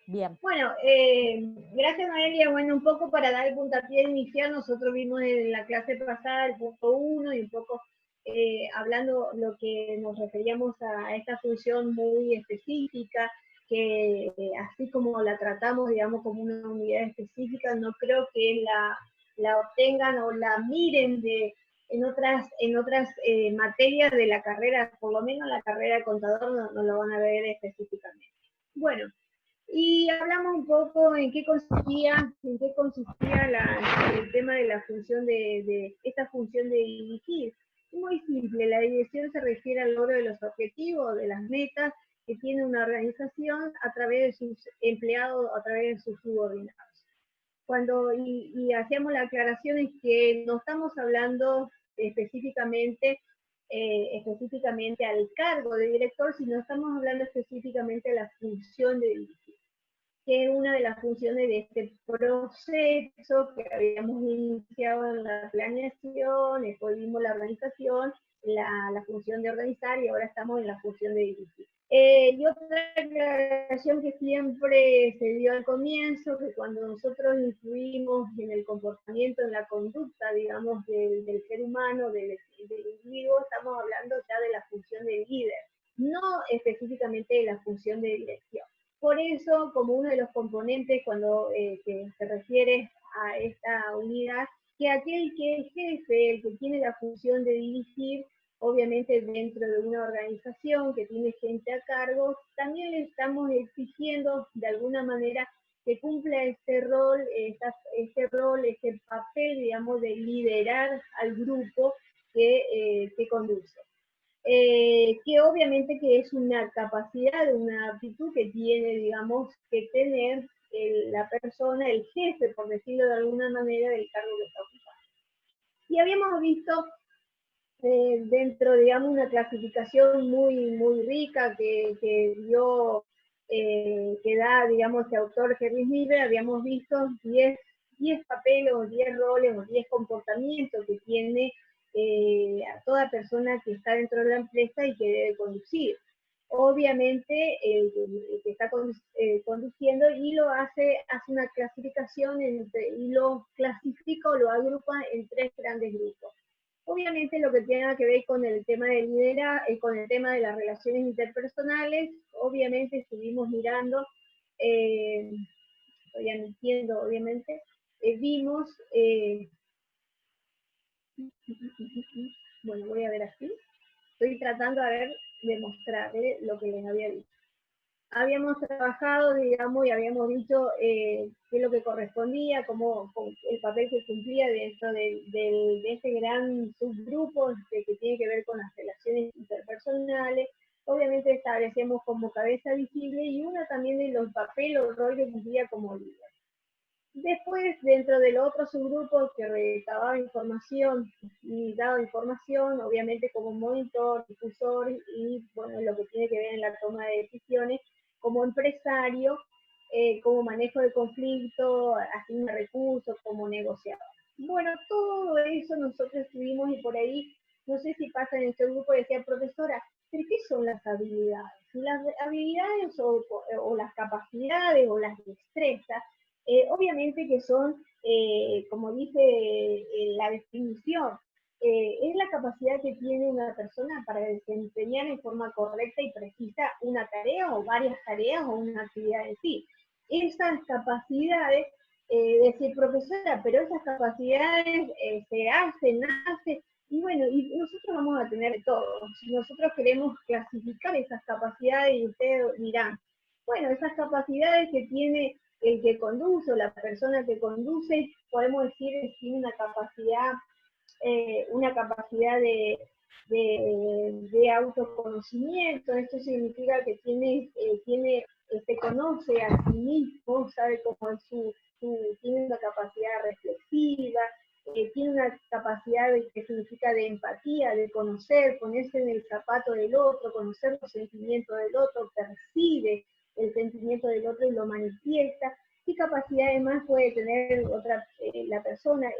Bien. Bueno, gracias Noelia. Bueno, un poco para dar el puntapié inicial, nosotros vimos en la clase pasada el punto 1 y un poco hablando lo que nos referíamos a esta función muy específica, que así como la tratamos, digamos, como una unidad específica, no creo que la obtengan o la miren en otras materias de la carrera, por lo menos la carrera de contador no lo van a ver específicamente. Bueno, y hablamos un poco en qué consistía el tema de la función de esta función de dirigir. Muy simple, la dirección se refiere al logro de los objetivos, de las metas que tiene una organización a través de sus empleados, a través de sus subordinados. Y hacíamos la aclaración es que no estamos hablando específicamente específicamente al cargo de director, sino estamos hablando específicamente de la función de dirigir, que es una de las funciones de este proceso que habíamos iniciado en la planeación, después vimos la organización, la función de organizar y ahora estamos en la función de dirigir. Y otra aclaración que siempre se dio al comienzo, que cuando nosotros influimos en el comportamiento, en la conducta, digamos, del ser humano, del individuo, estamos hablando ya de la función de líder, no específicamente de la función de dirección. Por eso, como uno de los componentes cuando que se refiere a esta unidad, que aquel que es jefe, el que tiene la función de dirigir, obviamente dentro de una organización que tiene gente a cargo, también le estamos exigiendo de alguna manera que cumpla este papel, digamos, de liderar al grupo que conduce. Que obviamente que es una capacidad, una aptitud que tiene, digamos, que tener la persona, el jefe, por decirlo de alguna manera, del cargo que está ocupando. Y habíamos visto dentro, digamos, una clasificación muy rica que da, digamos, este autor Henry Miller, habíamos visto 10 papeles o 10 roles o 10 comportamientos que tiene a toda persona que está dentro de la empresa y que debe conducir. Obviamente, el que está conduciendo y hace una clasificación y lo clasifica o lo agrupa en 3 grandes grupos. Obviamente lo que tiene que ver con el tema de con el tema de las relaciones interpersonales, obviamente estuvimos mirando, estoy admitiendo, obviamente, vimos, bueno, voy a ver así, estoy tratando de mostrarle lo que les había dicho. Habíamos trabajado, digamos, y habíamos dicho qué es lo que correspondía, cómo el papel que cumplía dentro de este gran subgrupo que tiene que ver con las relaciones interpersonales. Obviamente establecemos como cabeza visible y una también de los papeles o rol que cumplía como líder. Después, dentro del otro subgrupo que recababa información y daba información, obviamente como monitor, difusor y bueno, lo que tiene que ver en la toma de decisiones, como empresario, como manejo de conflicto, asigna recursos, como negociador. Bueno, todo eso nosotros estuvimos y por ahí, no sé si pasa en este grupo, decía profesora, ¿pero qué son las habilidades? Las habilidades o las capacidades o las destrezas obviamente que son, como dice la definición, es la capacidad que tiene una persona para desempeñar en forma correcta y precisa una tarea o varias tareas o una actividad en sí. Esas capacidades, decir profesora, pero esas capacidades se hacen, nacen, y bueno, y nosotros vamos a tener todo. Si nosotros queremos clasificar esas capacidades, y ustedes dirán, bueno, esas capacidades que tiene el que conduce o la persona que conduce, podemos decir que tiene una capacidad de autoconocimiento. Esto significa que se conoce a sí mismo, sabe cómo es tiene una capacidad reflexiva, tiene una capacidad que significa de empatía, de conocer, ponerse en el zapato del otro, conocer los sentimientos del otro, percibe el sentimiento del otro y lo manifiesta. ¿Qué capacidad además puede tener la persona?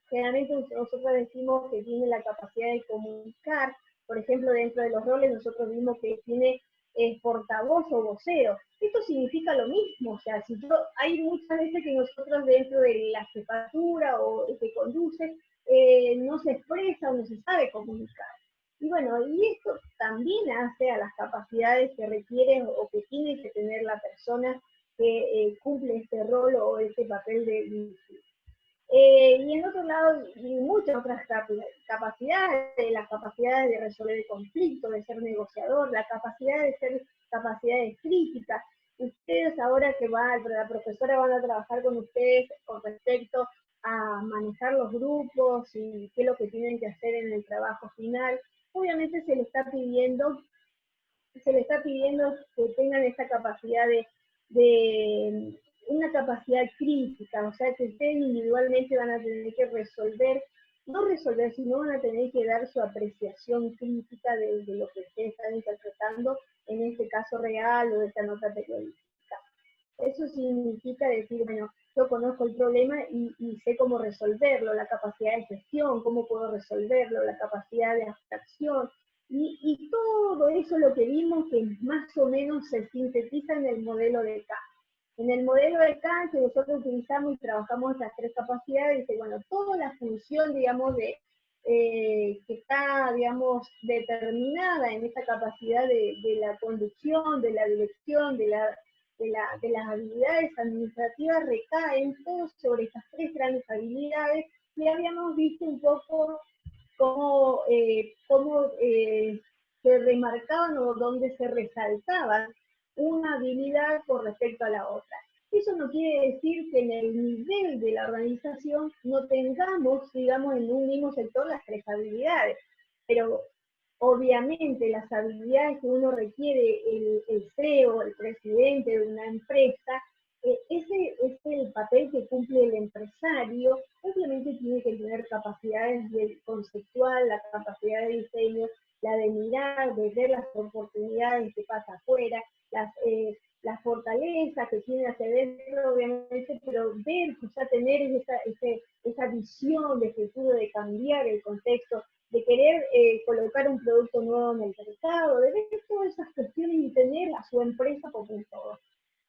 Generalmente nosotros decimos que tiene la capacidad de comunicar. Por ejemplo, dentro de los roles nosotros vimos que tiene portavoz o vocero. Esto significa lo mismo, o sea, si yo, hay muchas veces que nosotros dentro de la jefatura o el que conduce, no se expresa o no se sabe comunicar. Y bueno, y esto también hace a las capacidades que requiere o que tiene que tener la persona que cumple este rol o este papel de dirigir. Y en otro lado, muchas otras capacidades, las capacidades de resolver el conflicto, de ser negociador, la capacidad de ser capacidades críticas. Ustedes ahora que la profesora van a trabajar con ustedes con respecto a manejar los grupos y qué es lo que tienen que hacer en el trabajo final, obviamente se les está pidiendo que tengan esta capacidad de una capacidad crítica, o sea que ustedes individualmente van a tener que no resolver, sino van a tener que dar su apreciación crítica de lo que ustedes están interpretando en este caso real o de esta nota periodística. Eso significa decir, bueno, yo conozco el problema y sé cómo resolverlo, la capacidad de gestión, cómo puedo resolverlo, la capacidad de abstracción, y todo eso lo que vimos que más o menos se sintetiza en el modelo de Kant. En el modelo de Kant que nosotros utilizamos y trabajamos estas tres capacidades, dice, bueno, toda la función, digamos, que está, digamos, determinada en esta capacidad de la conducción, de la dirección, de las habilidades administrativas recaen todos sobre estas tres grandes habilidades y habíamos visto un poco cómo se remarcaban o dónde se resaltaban una habilidad con respecto a la otra. Eso no quiere decir que en el nivel de la organización no tengamos, digamos, en un mismo sector las tres habilidades, pero obviamente las habilidades que uno requiere, el CEO, el presidente de una empresa, ese es el papel que cumple el empresario. Obviamente tiene que tener capacidades de conceptual, la capacidad de diseño, la de mirar, de ver las oportunidades que pasa afuera, las fortalezas que tiene hacia adentro, obviamente, pero ver, o sea, tener esa visión de futuro, de cambiar el contexto, de querer colocar un producto nuevo en el mercado, de ver todas esas cuestiones y tener a su empresa como un todo.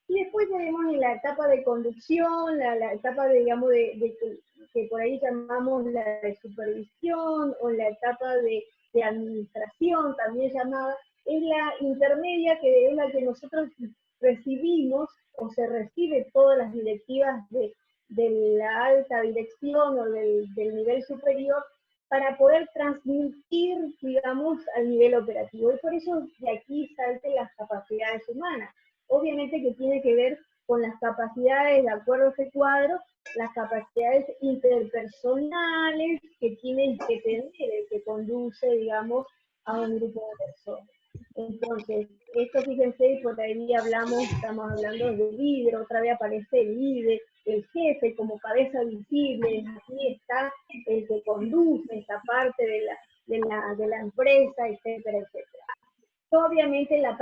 Y después tenemos en la etapa de conducción, la etapa, digamos, que por ahí llamamos la de supervisión, o la etapa de administración, también llamada, es la intermedia, que es la que nosotros recibimos, o se recibe todas las directivas de la alta dirección o del nivel superior, para poder transmitir, digamos, al nivel operativo. Y por eso de aquí salten las capacidades humanas. Obviamente que tiene que ver con las capacidades, de acuerdo a ese cuadro, las capacidades interpersonales que tienen que tener el que conduce, digamos, a un grupo de personas. Entonces, esto fíjense, por ahí estamos hablando del líder, otra vez aparece el líder, el jefe como cabeza visible, aquí está el que conduce esta parte de la empresa, etcétera, etcétera. Obviamente en la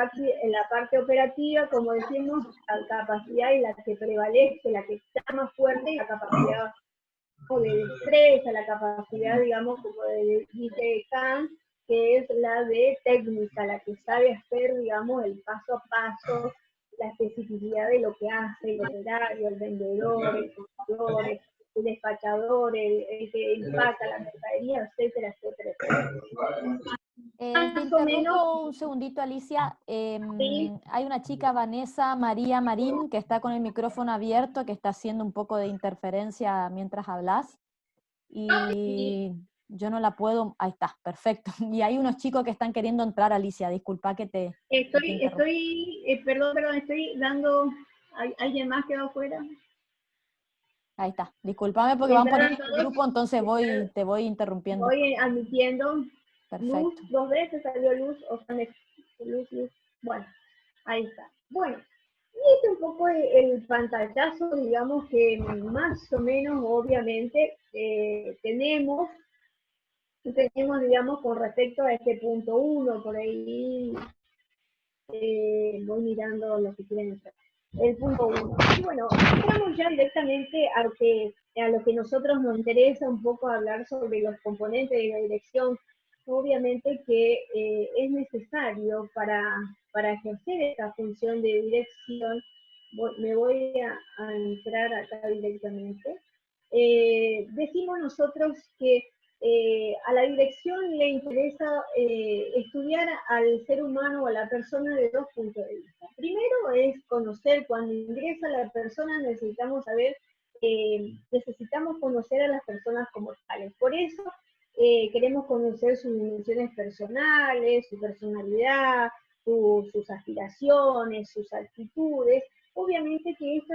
parte operativa, como decimos, la capacidad y la que prevalece, la que está más fuerte, y la capacidad de destreza, la capacidad, digamos, como dice Kant, que es la de técnica, la que sabe hacer, digamos, el paso a paso, la especificidad de lo que hace el operario, el vendedor, el comprador, el despachador, el que empaca la mercadería, etcétera, etcétera, etcétera. Te interrumpo un segundito, Alicia. Sí. Hay una chica, Vanessa María Marín, que está con el micrófono abierto, que está haciendo un poco de interferencia mientras hablas. Y yo no la puedo... Ahí está, perfecto. Y hay unos chicos que están queriendo entrar, Alicia. Disculpa que te... Perdón, estoy dando... ¿Hay alguien más que va afuera? Ahí está. Discúlpame porque van poniendo el grupo, entonces te voy interrumpiendo. Voy admitiendo. Perfecto. Luz, 2 veces salió luz, o sea, luz. Bueno, ahí está. Bueno, y este es un poco el pantallazo, digamos, que más o menos, obviamente, tenemos, digamos, con respecto a este punto 1, por ahí voy mirando lo que quieren entrar. El punto 1. Y bueno, entramos ya directamente a lo que nosotros nos interesa un poco hablar sobre los componentes de la dirección. Obviamente que es necesario para para ejercer esta función de dirección, me voy a entrar acá directamente, decimos nosotros que a la dirección le interesa estudiar al ser humano o a la persona de dos puntos de vista. Primero es conocer, cuando ingresa la persona necesitamos saber, necesitamos conocer a las personas como tales. Por eso queremos conocer sus dimensiones personales, su personalidad, sus aspiraciones, sus actitudes. Obviamente que esto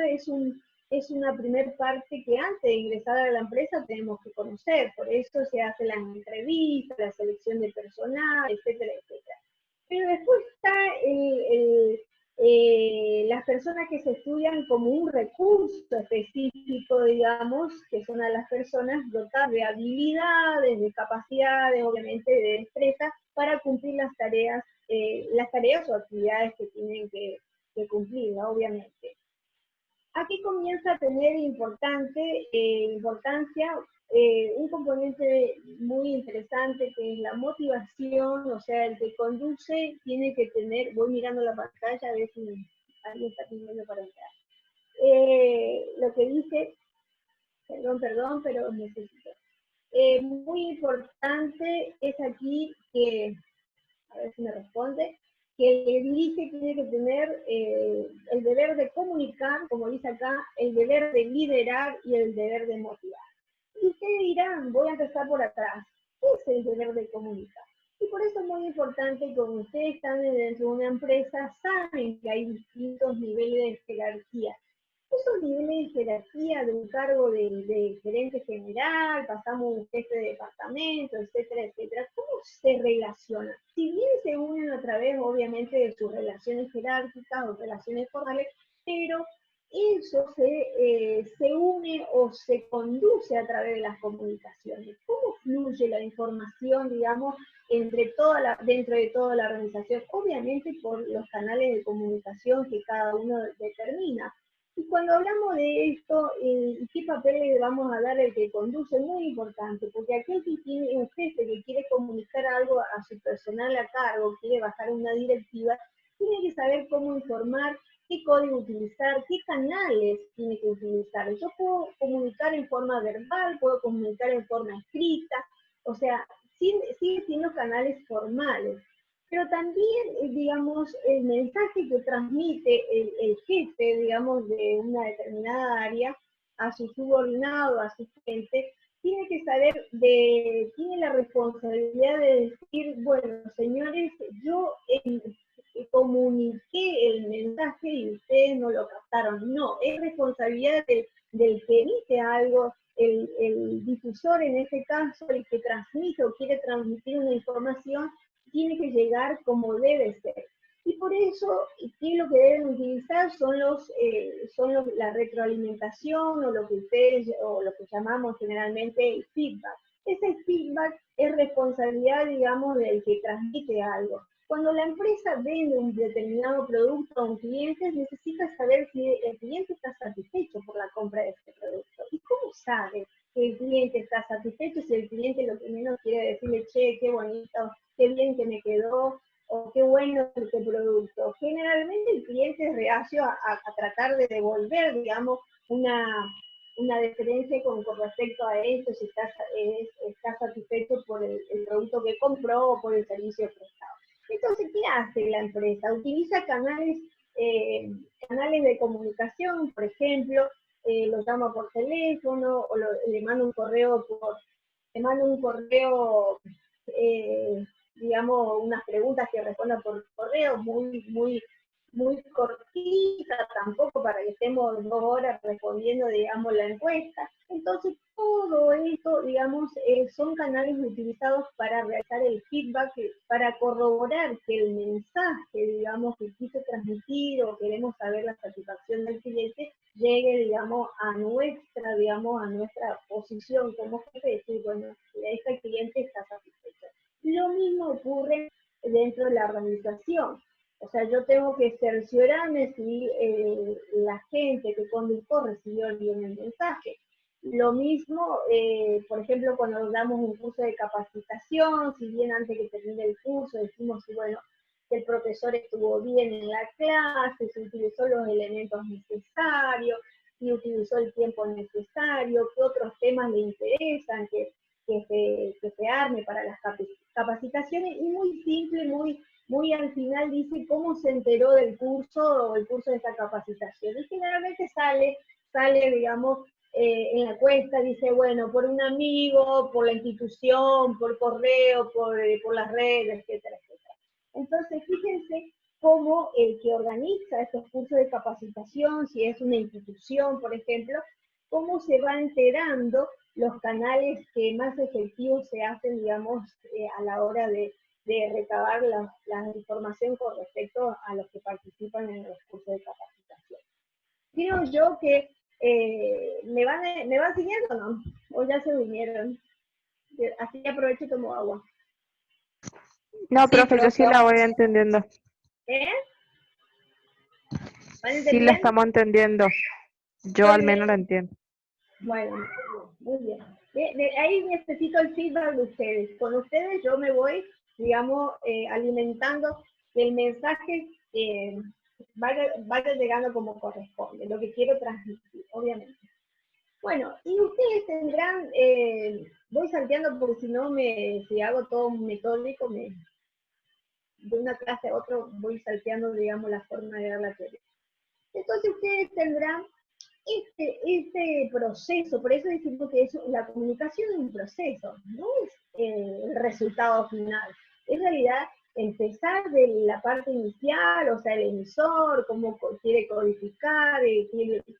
es una primer parte que antes de ingresar a la empresa tenemos que conocer, por eso se hace la entrevista, la selección de personal, etcétera, etcétera. Pero después está las personas que se estudian como un recurso específico, digamos, que son a las personas dotadas de habilidades, de capacidades, obviamente de destreza, para cumplir las tareas o actividades que tienen que cumplir, ¿no? Obviamente. Aquí comienza a tener importancia un componente muy interesante que es la motivación, o sea, el que conduce tiene que tener, voy mirando la pantalla a ver si alguien está pidiendo para entrar. Lo que dice, perdón, pero necesito. Muy importante es aquí que, a ver si me responde, que el que dirige tiene que tener el deber de comunicar, como dice acá, el deber de liderar y el deber de motivar. Y ustedes dirán, voy a empezar por atrás, ¿qué es el deber de comunicar? Y por eso es muy importante que cuando ustedes están dentro de una empresa, saben que hay distintos niveles de jerarquía. Esos niveles de jerarquía de un cargo de gerente general, pasamos a un jefe de departamento, etcétera, etcétera, ¿cómo se relacionan? Si bien se unen a través, obviamente, de sus relaciones jerárquicas o relaciones formales, pero eso se une o se conduce a través de las comunicaciones. ¿Cómo fluye la información, digamos, dentro de toda la organización? Obviamente por los canales de comunicación que cada uno determina. Y cuando hablamos de esto, ¿qué papel le vamos a dar al que conduce? Es muy importante, porque aquel que tiene un jefe que quiere comunicar algo a su personal a cargo, quiere bajar una directiva, tiene que saber cómo informar, qué código utilizar, qué canales tiene que utilizar. Yo puedo comunicar en forma verbal, puedo comunicar en forma escrita, o sea, sigue siendo canales formales. Pero también, digamos, el mensaje que transmite el jefe, digamos, de una determinada área a su subordinado, a su gente, tiene que saber, tiene la responsabilidad de decir, bueno, señores, yo comuniqué el mensaje y ustedes no lo captaron. No, es responsabilidad del que emite algo, el difusor en este caso, el que transmite o quiere transmitir una información, tiene que llegar como debe ser. Y por eso, ¿qué es lo que deben utilizar? Son la retroalimentación o lo que ustedes, o lo que llamamos generalmente el feedback. Ese feedback es responsabilidad, digamos, del que transmite algo. Cuando la empresa vende un determinado producto a un cliente, necesita saber si el cliente está satisfecho por la compra de ese producto. ¿Y cómo sabe que el cliente está satisfecho si el cliente lo que menos quiere decirle, che, qué bonito, qué bien que me quedó, o qué bueno este producto? Generalmente el cliente es reacio a tratar de devolver, digamos, una diferencia con respecto a esto, si está satisfecho por el producto que compró o por el servicio prestado. Entonces, ¿qué hace la empresa? Utiliza canales de comunicación, por ejemplo, lo llama por teléfono o le manda un correo digamos, unas preguntas que respondan por correo muy cortita, tampoco para que estemos 2 horas respondiendo, digamos, la encuesta. Entonces, todo esto, digamos, son canales utilizados para realizar el feedback, para corroborar que el mensaje, digamos, que quise transmitir o queremos saber la satisfacción del cliente, llegue, digamos, a nuestra posición como jefe, decir, bueno, este cliente está satisfecho. Lo mismo ocurre dentro de la organización. O sea, yo tengo que cerciorarme si la gente que conducó recibió bien el mensaje. Lo mismo, por ejemplo, cuando damos un curso de capacitación, si bien antes que termine el curso decimos, bueno, que el profesor estuvo bien en la clase, si utilizó los elementos necesarios, si utilizó el tiempo necesario, qué otros temas le interesan, que se arme para las capacitaciones, y muy simple, muy al final dice cómo se enteró del curso o el curso de esta capacitación. Y generalmente sale digamos, en la encuesta, dice, bueno, por un amigo, por la institución, por correo, por las redes, etcétera, etcétera. Entonces, fíjense cómo el que organiza estos cursos de capacitación, si es una institución, por ejemplo, cómo se va enterando los canales que más efectivos se hacen, digamos, a la hora de recabar la información con respecto a los que participan en los cursos de capacitación. Creo yo que ¿me van siguiendo o no? ¿O ya se vinieron? Así aprovecho y tomo agua. No, Sí, profe, yo sí profe. la voy entendiendo. ¿Eh? ¿Van Sí la entendiendo? estamos entendiendo. Yo al menos la entiendo. Bueno, muy bien. Ahí necesito el feedback de ustedes. Con ustedes yo me voy, digamos, alimentando que el mensaje vaya llegando como corresponde, lo que quiero transmitir, obviamente. Bueno, y ustedes tendrán, voy salteando porque si hago todo metódico, de una clase a otra voy salteando, digamos, la forma de dar la teoría. Entonces ustedes tendrán este proceso, por eso decimos que la comunicación es un proceso, no es el resultado final. En realidad, empezar de la parte inicial, o sea, el emisor, cómo quiere codificar, qué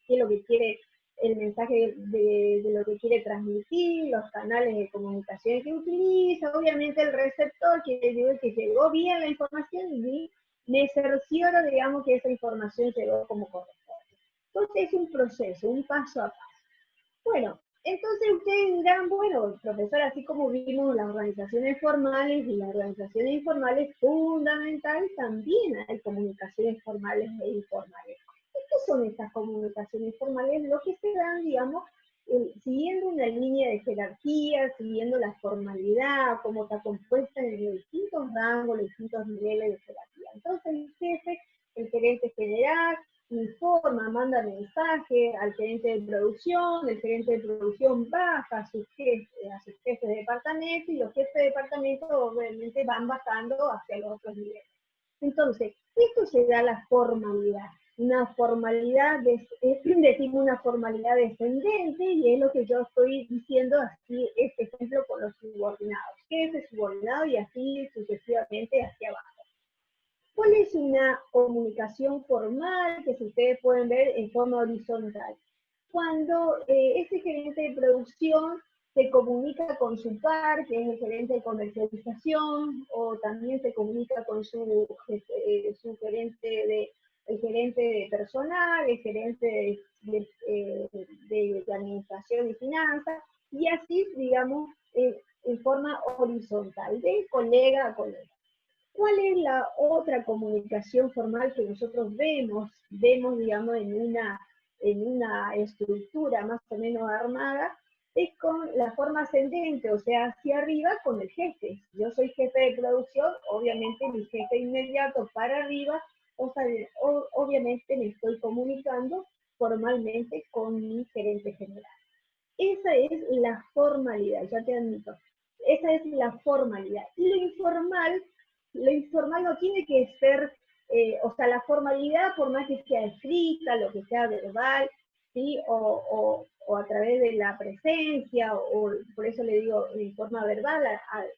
es lo que quiere, el mensaje de lo que quiere transmitir, los canales de comunicación que utiliza, obviamente el receptor quiere decir que llegó bien la información y me cercioro, digamos, que esa información llegó como corresponde. Entonces es un proceso, un paso a paso. Bueno, entonces ustedes dirán, bueno, profesor, así como vimos las organizaciones formales y las organizaciones informales, fundamental también hay comunicaciones formales e informales. ¿Qué son estas comunicaciones formales? Lo que se dan, digamos, siguiendo una línea de jerarquía, siguiendo la formalidad, cómo está compuesta en los distintos rangos, los distintos niveles de jerarquía. Entonces el jefe, el gerente general, informa, manda mensaje al gerente de producción, el gerente de producción baja a sus jefes de departamento, y los jefes de departamento obviamente van bajando hacia los otros niveles. Entonces, esto se da la formalidad. Una formalidad, decimos una formalidad descendente, y es lo que yo estoy diciendo así, este ejemplo con los subordinados. Jefe, subordinado, y así sucesivamente hacia abajo. ¿Cuál es una comunicación formal que si ustedes pueden ver en forma horizontal? Cuando ese gerente de producción se comunica con su par, que es el gerente de comercialización, o también se comunica con su gerente de personal, el gerente de administración y finanzas, y así, digamos, en forma horizontal, de colega a colega. ¿Cuál es la otra comunicación formal que nosotros vemos, digamos, en una estructura más o menos armada? Es con la forma ascendente, o sea, hacia arriba con el jefe. Yo soy jefe de producción, obviamente mi jefe inmediato para arriba, o sea, obviamente me estoy comunicando formalmente con mi gerente general. Esa es la formalidad, ya te admito. Esa es la formalidad. Y lo informal no tiene que ser, o sea, la formalidad, por más que sea escrita, lo que sea verbal, ¿sí? O a través de la presencia, o por eso le digo en forma verbal,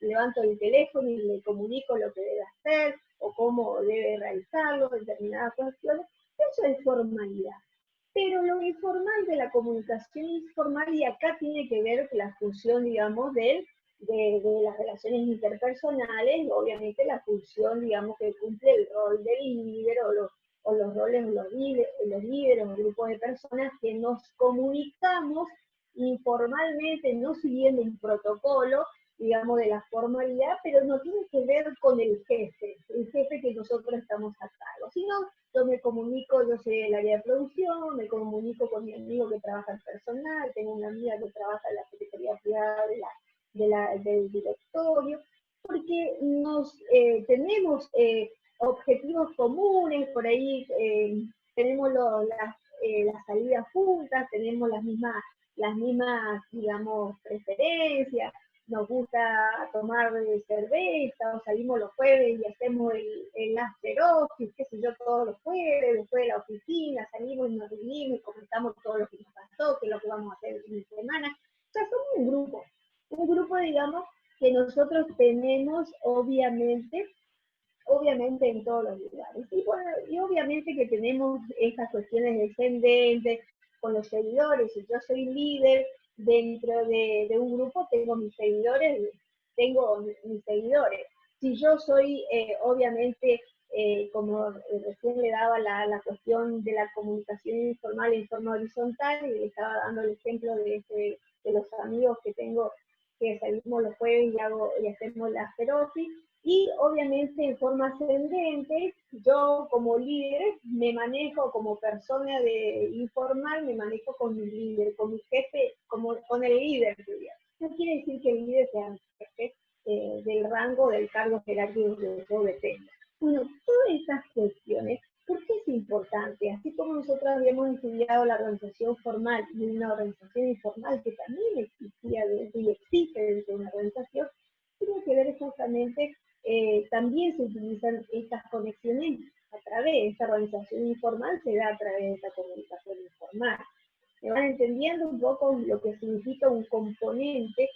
levanto el teléfono y le comunico lo que debe hacer, o cómo debe realizarlo, determinadas cuestiones. Eso es formalidad. Pero lo informal de la comunicación informal, y acá tiene que ver la función, digamos, de las relaciones interpersonales, y obviamente la función, digamos, que cumple el rol del líder, o los roles de los líderes, o grupos de personas que nos comunicamos informalmente, no siguiendo un protocolo, digamos, de la formalidad, pero no tiene que ver con el jefe que nosotros estamos a cargo, sino yo me comunico, yo soy del área de producción, me comunico con mi amigo que trabaja en personal, tengo una amiga que trabaja en la secretaría privada del directorio, porque tenemos objetivos comunes, por ahí tenemos las salidas juntas, tenemos las mismas, digamos, preferencias, nos gusta tomar cerveza, o salimos los jueves y hacemos el after office, qué sé yo, todos los jueves, después de la oficina, salimos y nos reunimos y comentamos todo lo que nos pasó, qué es lo que vamos a hacer el fin de semana. O sea, somos un grupo, digamos, que nosotros tenemos obviamente en todos los lugares. Y bueno, y obviamente que tenemos estas cuestiones descendentes con los seguidores. Si yo soy líder dentro de un grupo, tengo mis seguidores. Si yo soy, obviamente, como recién le daba la cuestión de la comunicación informal en forma horizontal, y le estaba dando el ejemplo de los amigos que tengo que salimos los jueves y hacemos la feroci, y obviamente en forma ascendente, yo como líder me manejo como persona informal, me manejo con mi líder, con mi jefe, con el líder. No quiere decir que el líder sea jefe del rango, del cargo jerárquico que yo detenga. Bueno, todas estas cuestiones, ¿por qué es importante? Así como nosotros habíamos estudiado la organización formal y una organización informal que también existía dentro y existe dentro de una organización, tiene que ver justamente, también se utilizan estas conexiones a través de esta organización informal, se da a través de esta comunicación informal. Me van entendiendo un poco lo que significa un componente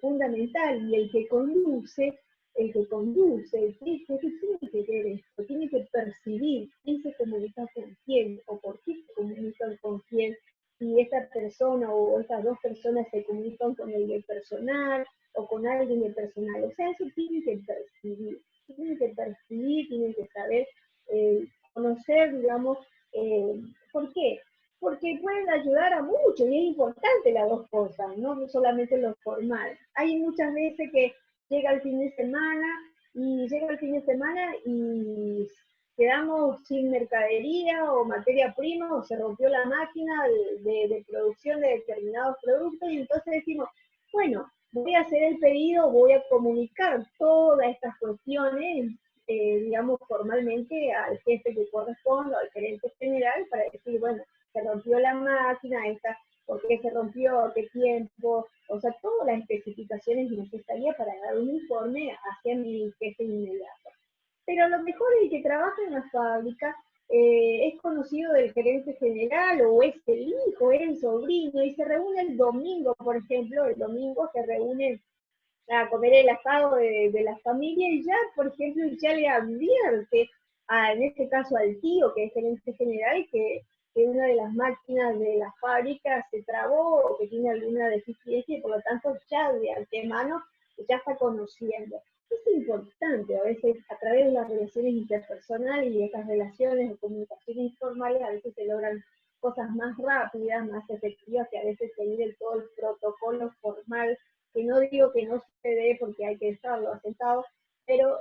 fundamental, y el que conduce, el que tiene que ver esto, tiene que percibir quién se comunica con quién, o por qué se comunican con quién, si esta persona o estas dos personas se comunican con el del personal, o con alguien del personal. O sea, eso tiene que percibir, tienen que saber, conocer, digamos, ¿por qué? Porque pueden ayudar a mucho, y es importante las dos cosas, no solamente lo formal. Hay muchas veces que llega el fin de semana y quedamos sin mercadería o materia prima, o se rompió la máquina de producción de determinados productos, y entonces decimos, bueno, voy a hacer el pedido, voy a comunicar todas estas cuestiones, digamos, formalmente al jefe que corresponde, al gerente general, para decir, bueno, se rompió la máquina, por qué se rompió, qué tiempo, o sea, todas las especificaciones necesarias para dar un informe hacia mi jefe inmediato. Pero lo mejor es que trabaja en la fábrica, es conocido del gerente general, o es el hijo, es el sobrino, y se reúne el domingo, por ejemplo, el domingo se reúnen a comer el asado de la familia, y ya, por ejemplo, ya le advierte, en este caso al tío, que es gerente general, que una de las máquinas de la fábrica se trabó o que tiene alguna deficiencia, y por lo tanto ya de antemano ya está conociendo. Es importante, a veces a través de las relaciones interpersonales y estas relaciones de comunicación informales, a veces se logran cosas más rápidas, más efectivas, que a veces seguir todo el protocolo formal, que no digo que no se dé porque hay que estarlo asentado, pero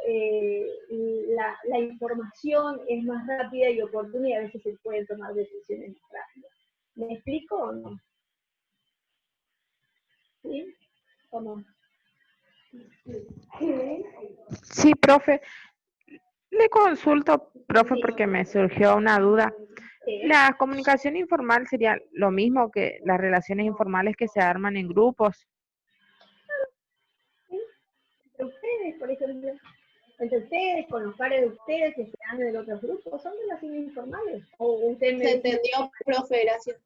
la información es más rápida y oportuna, y a veces se pueden tomar decisiones más rápidas. ¿Me explico o no? ¿Sí? ¿O no? Sí, profe. Le consulto, profe, Sí. porque me surgió una duda. Sí. ¿La comunicación informal sería lo mismo que las relaciones informales que se arman en grupos? ¿Sí? Entre ustedes, por ejemplo, entre ustedes, con los pares de ustedes que se dan en otros grupos, son relaciones informales. O usted me Se dice, entendió, profe, gracias.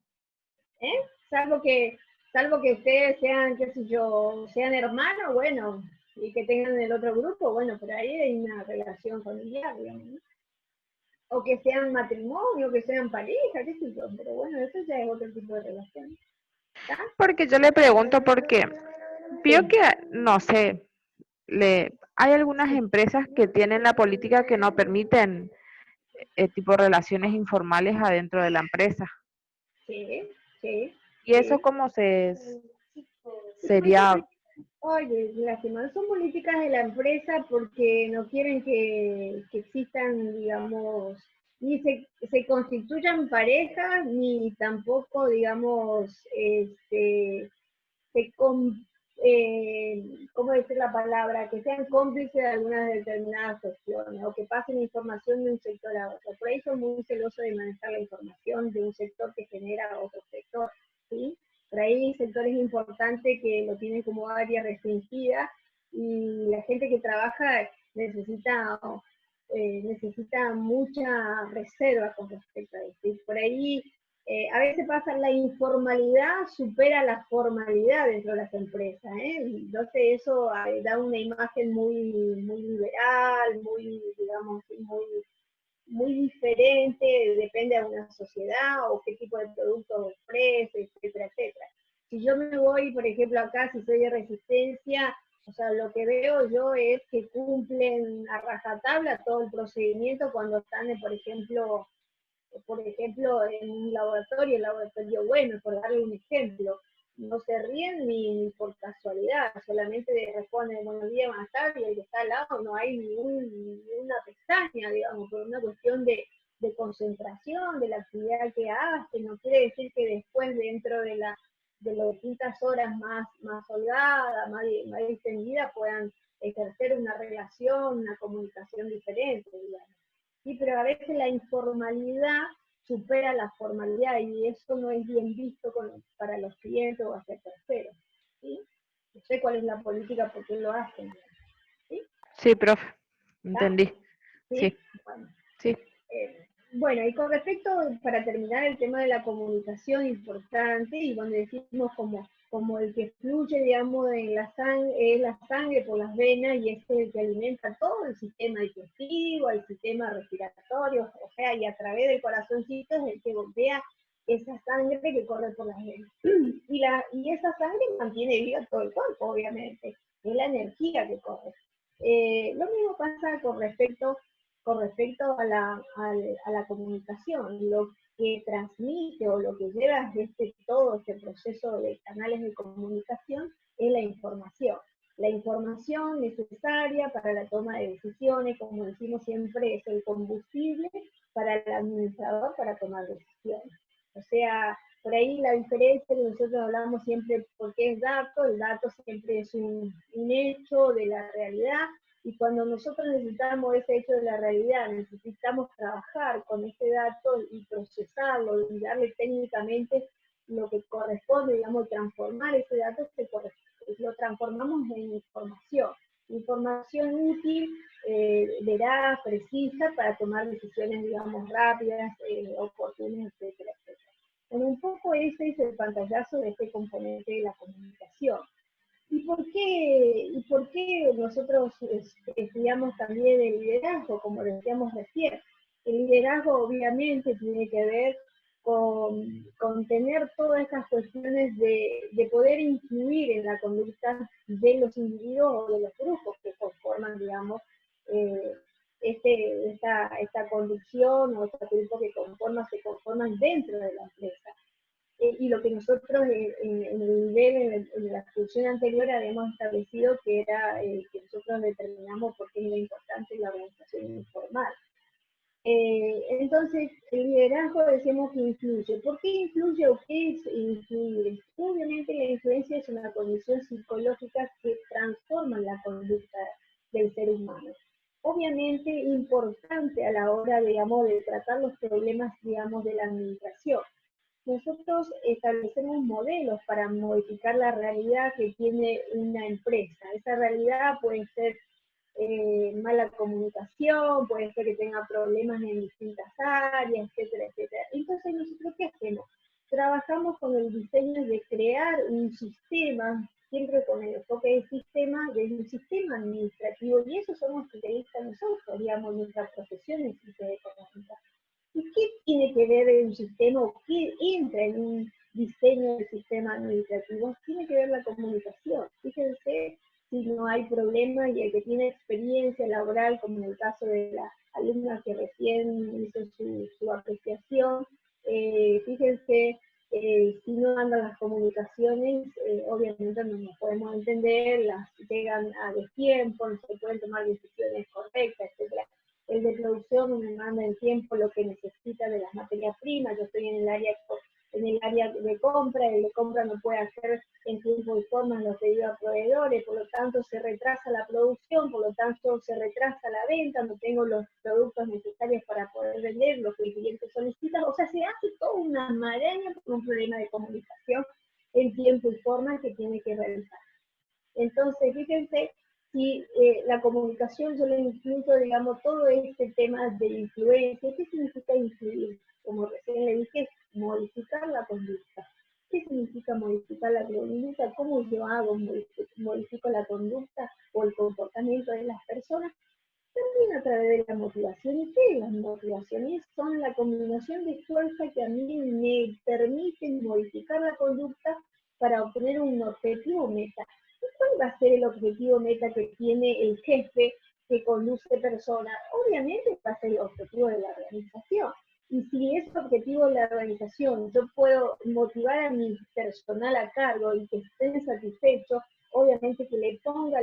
salvo que ustedes sean, qué sé yo, sean hermanos, bueno, y que tengan el otro grupo, bueno, por ahí hay una relación familiar, digamos, ¿no? O que sean matrimonio, que sean pareja, qué sé yo, pero bueno, eso ya es otro tipo de relación. ¿Está? Porque yo le pregunto porque vio que, no sé, hay algunas empresas que tienen la política que no permiten tipo relaciones informales adentro de la empresa. Sí, sí, ¿Y eso sí. cómo Porque, sería? oye, lástima, son políticas de la empresa porque no quieren que existan, digamos, ni se constituyan parejas, ni tampoco, digamos, se ¿cómo decir la palabra? Que sean cómplices de algunas determinadas cuestiones, o que pasen información de un sector a otro. Por ahí son muy celosos de manejar la información de un sector que genera a otro sector, ¿sí? Por ahí hay sectores importantes que lo tienen como área restringida, y la gente que trabaja necesita mucha reserva con respecto a esto. Y por ahí a veces pasa, la informalidad supera la formalidad dentro de las empresas, ¿eh? Entonces eso da una imagen muy, muy liberal, muy, digamos, muy diferente, depende de una sociedad o qué tipo de productos ofrece, etcétera, etcétera. Si yo me voy, por ejemplo, acá, si soy de Resistencia, o sea, lo que veo yo es que cumplen a rajatabla todo el procedimiento cuando están, por ejemplo, en un laboratorio, el laboratorio bueno, por darle un ejemplo, no se ríen ni por casualidad, solamente responden buenos días, buenas tardes, y el que está al lado no hay ninguna pestaña, digamos, por una cuestión de concentración, de la actividad que hace. No quiere decir que después, dentro de las distintas horas más holgadas, más distendidas, puedan ejercer una relación, una comunicación diferente, digamos. Sí, pero a veces la informalidad supera la formalidad, y eso no es bien visto para los clientes o hacia terceros, ¿sí? No sé cuál es la política, por qué lo hacen, ¿sí? Sí, profe, ¿Está? entendí. ¿Sí? Sí, Bueno. sí. Bueno, y con respecto, para terminar, el tema de la comunicación importante, y donde decimos como el que fluye, digamos, en la sangre por las venas, y es el que alimenta todo el sistema digestivo, el sistema respiratorio, o sea, y a través del corazoncito es el que bombea esa sangre que corre por las venas. Y esa sangre mantiene viva todo el cuerpo, obviamente, es la energía que corre. Lo mismo pasa con respecto a la comunicación. Lo que transmite o lo que lleva todo este proceso de canales de comunicación es la información. La información necesaria para la toma de decisiones, como decimos siempre, es el combustible para el administrador para tomar decisiones. O sea, por ahí la diferencia que nosotros hablamos siempre, porque es dato, el dato siempre es un hecho de la realidad, y cuando nosotros necesitamos ese hecho de la realidad, necesitamos trabajar con ese dato y procesarlo y darle técnicamente lo que corresponde, digamos, transformar ese dato, lo transformamos en información útil, veraz, precisa, para tomar decisiones, digamos, rápidas, oportunas, etcétera, etcétera. Bueno, un poco ese es el pantallazo de este componente de la comunicación. ¿Y por qué nosotros estudiamos también el liderazgo, como decíamos recién? El liderazgo obviamente tiene que ver con tener todas estas cuestiones de poder influir en la conducta de los individuos o de los grupos que conforman, digamos, eh, esta conducción, o este grupo que se conforman dentro de la empresa. Y lo que nosotros en el nivel, en la discusión anterior, habíamos establecido que era que nosotros determinamos por qué era importante la organización informal. Entonces, el liderazgo decimos que influye. ¿Por qué influye o qué es influir? Obviamente la influencia es una condición psicológica que transforma la conducta del ser humano. Obviamente importante a la hora, digamos, de tratar los problemas, digamos, de la administración. Nosotros establecemos modelos para modificar la realidad que tiene una empresa. Esa realidad puede ser mala comunicación, puede ser que tenga problemas en distintas áreas, etcétera, etcétera. Entonces, ¿nosotros qué hacemos? Trabajamos con el diseño de crear un sistema, siempre con el enfoque del sistema, de un sistema administrativo, y eso somos especialistas nosotros, digamos, nuestra profesión en ciencias económicas. ¿Y qué tiene que ver un sistema, o qué entra en un diseño del sistema administrativo? Tiene que ver la comunicación. Fíjense si no hay problema, y el que tiene experiencia laboral, como en el caso de la alumna que recién hizo su apreciación, fíjense, si no andan las comunicaciones, obviamente no nos podemos entender, llegan a destiempo, no se pueden tomar decisiones correctas, etc. El de producción me manda en tiempo lo que necesita de las materias primas. Yo estoy en el área en el área de compra, el de compra no puede hacer en tiempo y forma los pedidos a proveedores, por lo tanto se retrasa la producción, por lo tanto se retrasa la venta, no tengo los productos necesarios para poder vender lo que el cliente solicita, o sea, se hace toda una maraña por un problema de comunicación en tiempo y forma que tiene que realizar. Entonces, fíjense, si la comunicación yo le incluyo, digamos, todo este tema de influencia. ¿Qué significa influir? Como recién le dije, modificar la conducta. ¿Qué significa modificar la conducta? ¿Cómo yo modifico la conducta o el comportamiento de las personas? También a través de la motivación. ¿Y qué? Las motivaciones son la combinación de fuerza que a mí me permiten modificar la conducta para obtener un objetivo meta. ¿Y cuál va a ser el objetivo meta que tiene el jefe que conduce personas? Obviamente va a ser el objetivo de la organización. Y si ese objetivo de la organización yo puedo motivar a mi personal a cargo y que estén satisfechos, obviamente que le ponga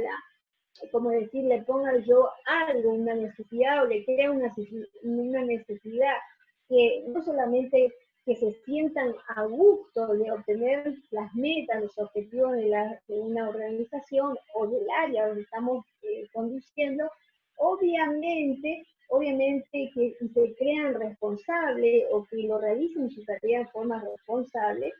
como decir, le ponga yo algo, una necesidad, o le crea una necesidad, que no solamente que se sientan a gusto de obtener las metas, los objetivos de una organización o del área donde estamos conduciendo, obviamente que si se crean responsables o que lo realicen su tarea de forma responsable,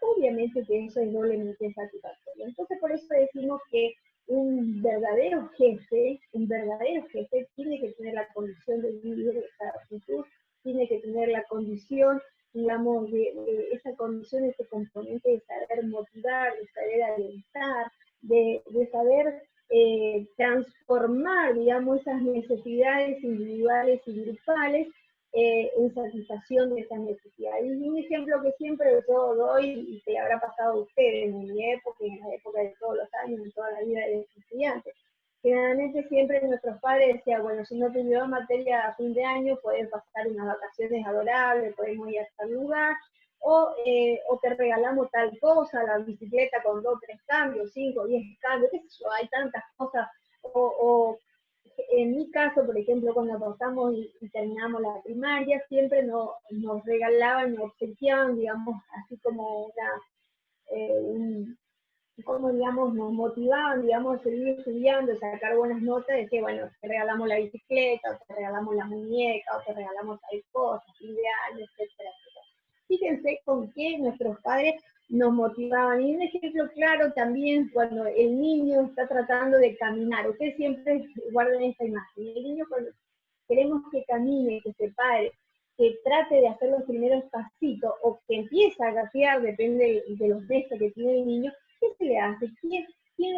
obviamente que eso es doblemente satisfactorio. Entonces, por eso decimos que un verdadero jefe tiene que tener la condición de líder, esa actitud, tiene que tener la condición, digamos, de esa condición, ese componente de saber motivar, de saber alentar, de saber transformar, digamos, esas necesidades individuales y grupales en satisfacción de esas necesidades. Y un ejemplo que siempre yo doy, y que habrá pasado a ustedes en mi época, y en la época de todos los años, en toda la vida de los estudiantes, generalmente siempre nuestros padres decían, bueno, si no te llevas materia a fin de año, puedes pasar unas vacaciones adorables, podemos ir a tal lugar, o te regalamos tal cosa, la bicicleta con 2, 3 cambios, 5, 10 cambios, qué sé yo, hay tantas cosas, o en mi caso, por ejemplo, cuando pasamos y terminamos la primaria, siempre nos regalaban, nos obsequiaban, digamos, así como como digamos, nos motivaban, digamos, a seguir estudiando, a sacar buenas notas, de que, bueno, te regalamos la bicicleta, o te regalamos la muñeca, o te regalamos tal cosa, fin de año, etcétera, etcétera. Fíjense con qué nuestros padres nos motivaban. Y un ejemplo claro también cuando el niño está tratando de caminar. Ustedes siempre guarden esta imagen. El niño cuando queremos que camine, que se pare, que trate de hacer los primeros pasitos o que empiece a gatear, depende de los meses que tiene el niño, ¿qué se le hace? ¿Quién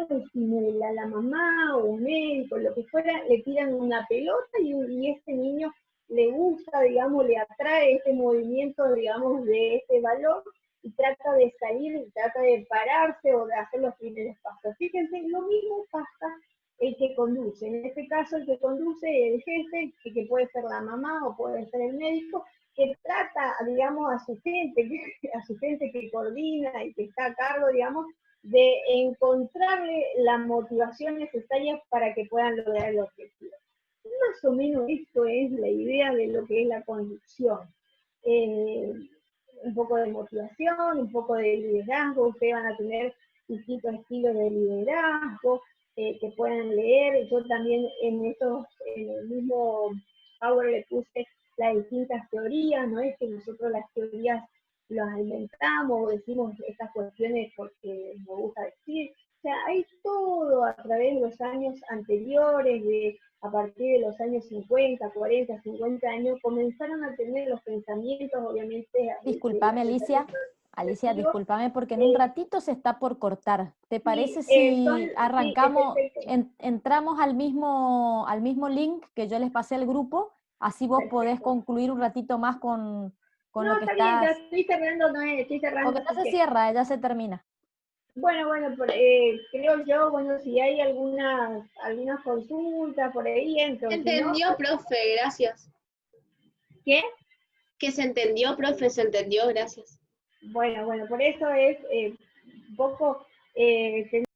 lo estimula? ¿La mamá o un médico? Lo que fuera, le tiran una pelota y este niño le gusta, digamos, le atrae este movimiento, digamos, de este valor y trata de salir, y trata de pararse o de hacer los primeros pasos. Fíjense, lo mismo pasa el que conduce. En este caso, el que conduce es el jefe, que puede ser la mamá o puede ser el médico, que trata, digamos, a su gente que coordina y que está a cargo, digamos, de encontrarle la motivación necesaria para que puedan lograr el objetivo. Más o menos esto es la idea de lo que es la conducción. Un poco de motivación, un poco de liderazgo, ustedes van a tener distintos estilos de liderazgo que puedan leer. Yo también en el mismo Power le puse las distintas teorías, no es que nosotros las teorías las inventamos o decimos estas cuestiones porque nos gusta decir. O sea, hay todo a través de los años anteriores, a partir de los años 50, 40, 50 años, comenzaron a tener los pensamientos, obviamente. Disculpame, Alicia, discúlpame porque en un ratito se está por cortar. ¿Te parece si arrancamos, entramos al mismo link que yo les pasé al grupo? Así vos podés concluir un ratito más con lo que está estás... bien, ya estoy cerrando, Noé, estoy cerrando. Porque no se cierra, ya se termina. Bueno, creo yo, bueno, si hay algunas consultas por ahí, entonces. Entendió, ¿no? Profe, gracias. ¿Qué? Que se entendió, profe, se entendió, gracias. Bueno, por eso es un poco